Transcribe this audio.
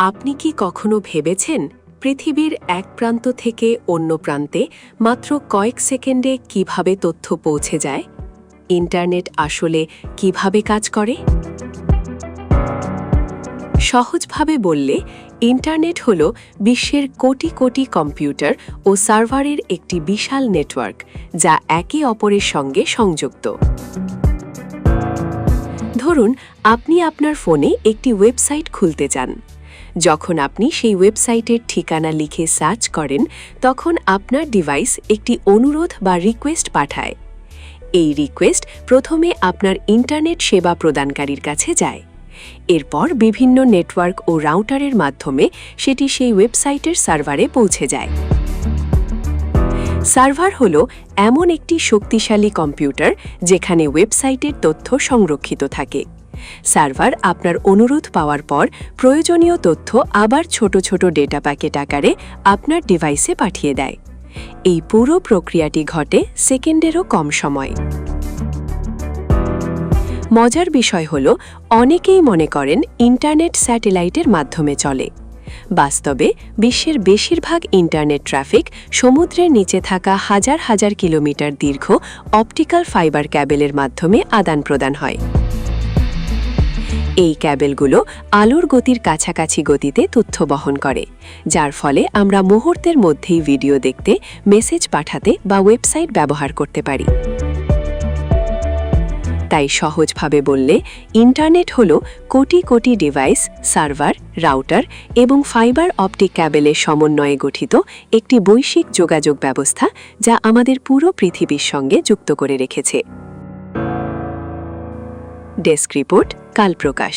আপনি কি কখনো ভেবেছেন পৃথিবীর এক প্রান্ত থেকে অন্য প্রান্তে মাত্র কয়েক সেকেন্ডে কিভাবে তথ্য পৌঁছে যায়? ইন্টারনেট আসলে কিভাবে কাজ করে? সহজভাবে বললে, ইন্টারনেট হল বিশ্বের কোটি কোটি কম্পিউটার ও সার্ভারের একটি বিশাল নেটওয়ার্ক, যা একে অপরের সঙ্গে সংযুক্ত। ধরুন, আপনি আপনার ফোনে একটি ওয়েবসাইট খুলতে চান। যখন আপনি সেই ওয়েবসাইটের ঠিকানা লিখে সার্চ করেন, তখন আপনার ডিভাইস একটি অনুরোধ বা রিকোয়েস্ট পাঠায়। এই রিকোয়েস্ট প্রথমে আপনার ইন্টারনেট সেবা প্রদানকারীর কাছে যায়। এরপর বিভিন্ন নেটওয়ার্ক ও রাউটারের মাধ্যমে সেটি সেই ওয়েবসাইটের সার্ভারে পৌঁছে যায়। সার্ভার হল এমন একটি শক্তিশালী কম্পিউটার যেখানে ওয়েবসাইটের তথ্য সংরক্ষিত থাকে। সার্ভার আপনার অনুরোধ পাওয়ার পর প্রয়োজনীয় তথ্য আবার ছোট ছোট ডেটা প্যাকেট আকারে আপনার ডিভাইসে পাঠিয়ে দেয়। এই পুরো প্রক্রিয়াটি ঘটে সেকেন্ডেরও কম সময়। মজার বিষয় হল, অনেকেই মনে করেন ইন্টারনেট স্যাটেলাইটের মাধ্যমে চলে। বাস্তবে বিশ্বের বেশিরভাগ ইন্টারনেট ট্রাফিক সমুদ্রের নিচে থাকা হাজার হাজার কিলোমিটার দীর্ঘ অপটিক্যাল ফাইবার ক্যাবেলের মাধ্যমে আদান প্রদান হয়। এই ক্যাবেলগুলো আলোর গতির কাছাকাছি গতিতে তথ্য বহন করে, যার ফলে আমরা মুহূর্তের মধ্যেই ভিডিও দেখতে, মেসেজ পাঠাতে বা ওয়েবসাইট ব্যবহার করতে পারি। তাই সহজভাবে বললে, ইন্টারনেট হল crore crore device, server, router এবং ফাইবার অপটিক ক্যাবেলের সমন্বয়ে গঠিত একটি বৈশ্বিক যোগাযোগ ব্যবস্থা, যা আমাদের পুরো পৃথিবীর সঙ্গে যুক্ত করে রেখেছে। ডেস্ক রিপোর্ট, কাল প্রকাশ।